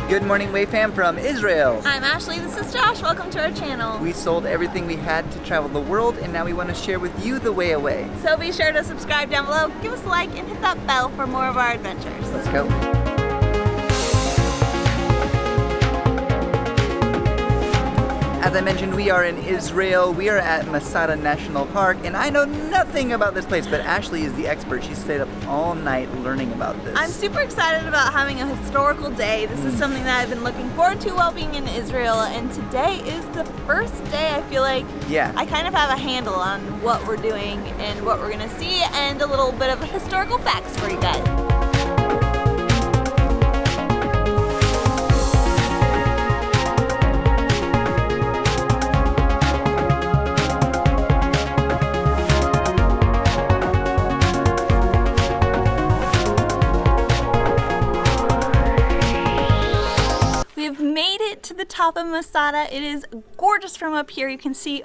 Good morning, Way fam from Israel. I'm Ashley, this is Josh. Welcome to our channel. We sold everything we had to travel the world, and now we want to share with you the way away. So be sure to subscribe down below, give us a like, and hit that bell for more of our adventures. Let's go. As I mentioned, we are in Israel. We are at Masada National Park, and I know nothing about this place, but Ashley is the expert. She stayed up all night learning about this. I'm super excited about having a historical day. This is something that I've been looking forward to while being in Israel, and today is the first day I feel like I kind of have a handle on what we're doing and what we're gonna see, and a little bit of historical facts for you guys. To the top of Masada. It is gorgeous from up here. You can see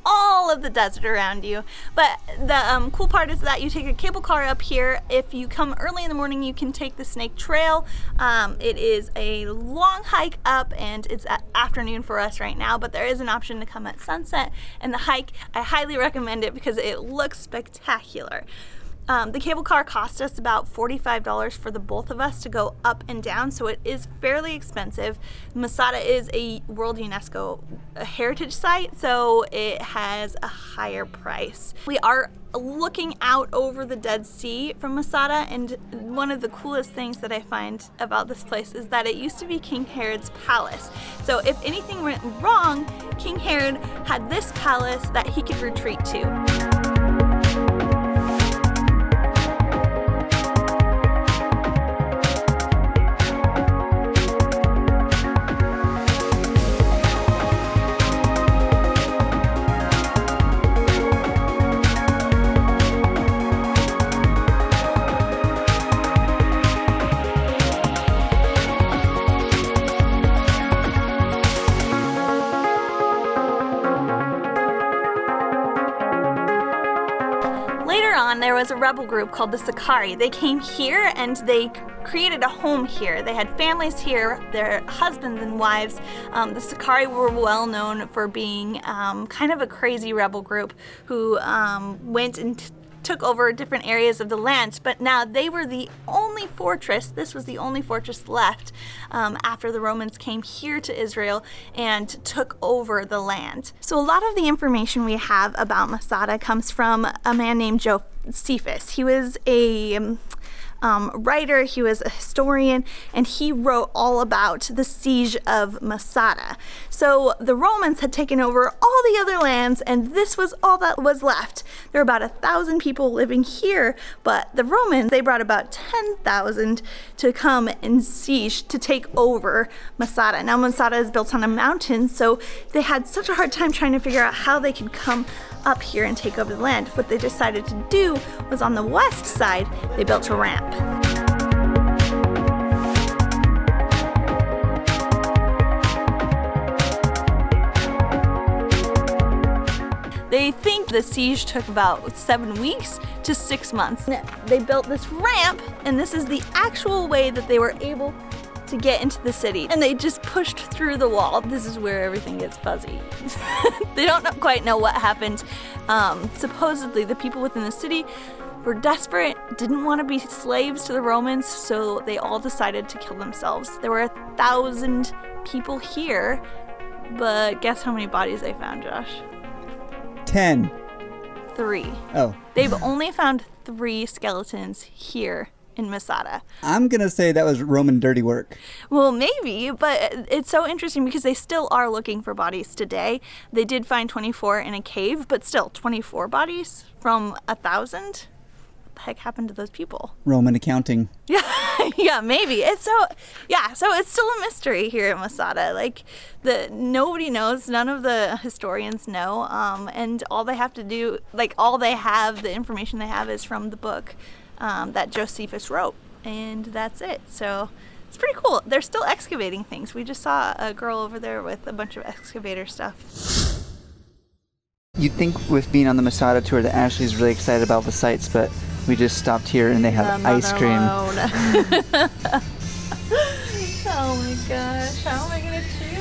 all of the desert around you, but the cool part is that you take a cable car up here. If you come early in the morning, you can take the Snake Trail. It is a long hike up, and it's at afternoon for us right now, but there is an option to come at sunset, and the hike, I highly recommend it because it looks spectacular. The cable car cost us about $45 for the both of us to go up and down, so it is fairly expensive. Masada is a World UNESCO Heritage Site, so it has a higher price. We are looking out over the Dead Sea from Masada, and one of the coolest things that I find about this place is that it used to be King Herod's palace. So if anything went wrong, King Herod had this palace that he could retreat to. There was a rebel group called the Sicarii. They came here and they created a home here. They had families here, their husbands and wives. The Sicarii were well known for being kind of a crazy rebel group who went and took over different areas of the land, but now they were the only fortress. This was the only fortress left after the Romans came here to Israel and took over the land. So a lot of the information we have about Masada comes from a man named Josephus. He was a writer, he was a historian, and he wrote all about the siege of Masada. So the Romans had taken over all the other lands, and this was all that was left. There were about 1,000 people living here, but the Romans, they brought about 10,000 to come and siege to take over Masada. Now Masada is built on a mountain, so they had such a hard time trying to figure out how they could come up here and take over the land. What they decided to do was on the west side, they built a ramp. They think the siege took about 7 weeks to 6 months. They built this ramp, and this is the actual way that they were able to get into the city, and they just pushed through the wall. This is where everything gets fuzzy. They don't quite know what happened. Supposedly the people within the city were desperate, didn't want to be slaves to the Romans, so they all decided to kill themselves. There were 1,000 people here, but guess how many bodies they found, Josh? 10. 3. Oh. They've only found 3 skeletons here in Masada. I'm gonna say that was Roman dirty work. Well, maybe, but it's so interesting because they still are looking for bodies today. They did find 24 in a cave, but still 24 bodies from 1,000? the heck happened to those people? Roman accounting. Yeah, yeah, maybe. So it's still a mystery here in Masada. Like, nobody knows. None of the historians know. And all they have to do, like, the information they have is from the book that Josephus wrote, and that's it. So it's pretty cool. They're still excavating things. We just saw a girl over there with a bunch of excavator stuff. You'd think with being on the Masada tour that Ashley's really excited about the sights, but we just stopped here and they have ice cream. Oh my gosh, how am I gonna choose?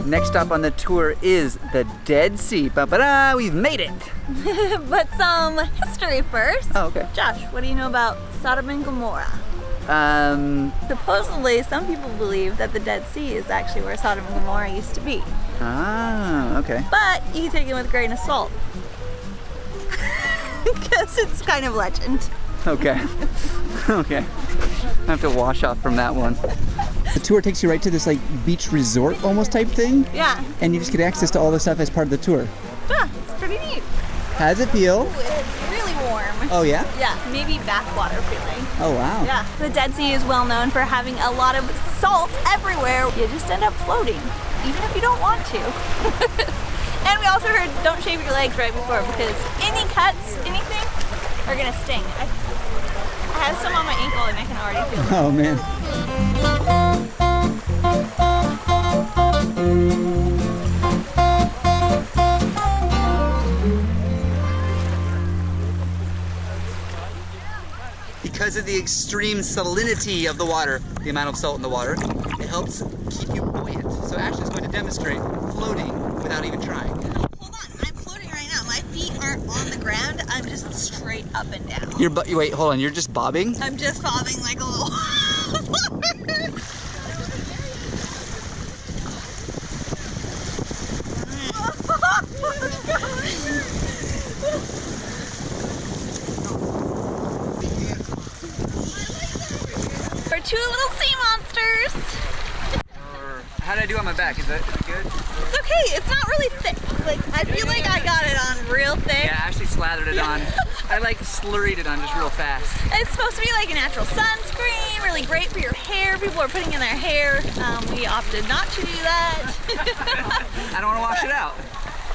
Next stop on the tour is the Dead Sea. Ba-ba-da, we've made it. But some history first. Oh, okay. Josh, what do you know about Sodom and Gomorrah? Supposedly, some people believe that the Dead Sea is actually where Sodom and Gomorrah used to be. Ah, okay. But you can take it with a grain of salt. Because it's kind of legend. Okay. Okay. I have to wash off from that one. The tour takes you right to this like beach resort almost type thing. Yeah. And you just get access to all the stuff as part of the tour. Yeah, it's pretty neat. How does it feel? Ooh, it's really warm. Oh yeah? Yeah, maybe bathwater feeling. Oh wow. Yeah. The Dead Sea is well known for having a lot of salt everywhere. You just end up floating, even if you don't want to. And we also heard don't shave your legs right before because any cuts, anything, are gonna sting. I have some on my ankle and I can already feel it. Oh man. Because of the extreme salinity of the water, the amount of salt in the water, it helps keep you buoyant. So Ashley's going to demonstrate floating without even trying. Hold on, I'm floating right now. My feet aren't on the ground. I'm just straight up and down. Wait, hold on, you're just bobbing? I'm just bobbing like a little We're two little sea monsters. How did I do on my back? Is that good? It's okay. It's not really thick. Like, I feel like I got it on real thick. Yeah, Ashley slathered it on. I like slurried it on just real fast. It's supposed to be like a natural sunscreen, really great for your hair. People are putting in their hair. We opted not to do that. I don't want to wash it out.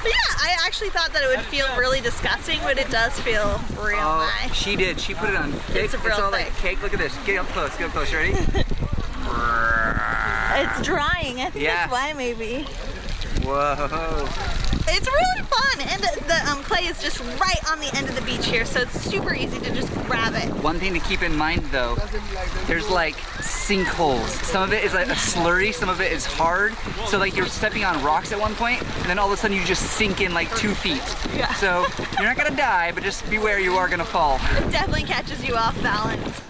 But yeah, I actually thought that it would feel really disgusting, but it does feel real nice. She did. She put it on thick. It's real all thick. like cake. Look at this. Get up close. Get up close. You ready? It's drying. I think Yeah. that's why maybe. Whoa. It's really fun, and the clay is just right on the end of the beach here, so it's super easy to just grab it. One thing to keep in mind though, there's like sinkholes. Some of it is like a slurry, some of it is hard. So like you're stepping on rocks at one point, and then all of a sudden you just sink in like 2 feet. Yeah. So you're not gonna die, but just beware you are gonna fall. It definitely catches you off balance.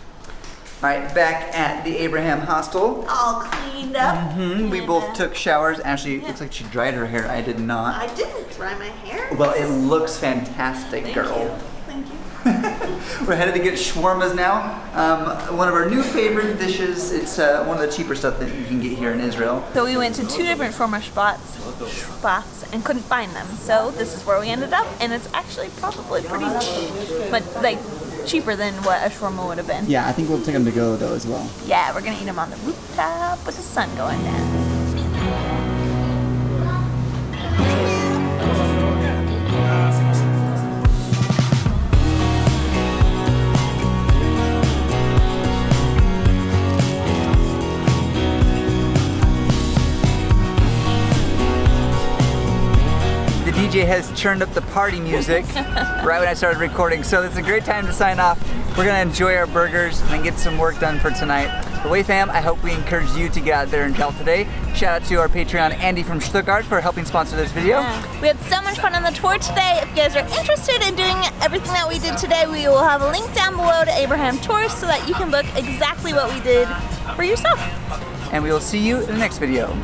All right, back at the Abraham Hostel. All cleaned up. We both took showers. Ashley, looks like she dried her hair. I did not. I didn't dry my hair. Well, it looks fantastic, Thank girl. you. Thank you. We're headed to get shawarmas now. One of our new favorite dishes. It's one of the cheaper stuff that you can get here in Israel. So we went to 2 different shawarma spots and couldn't find them. So this is where we ended up, and it's actually probably pretty cheap, but like cheaper than what a shawarma would have been. Yeah, I think we'll take them to go though as well. Yeah, we're gonna eat them on the rooftop with the sun going down. The DJ has churned up the party music right when I started recording, so it's a great time to sign off. We're gonna enjoy our burgers and get some work done for tonight. But Way fam, I hope we encourage you to get out there and gel today. Shout out to our Patreon Andy from Stuttgart for helping sponsor this video. Yeah. We had so much fun on the tour today. If you guys are interested in doing everything that we did today, we will have a link down below to Abraham Tours so that you can book exactly what we did for yourself. And we will see you in the next video.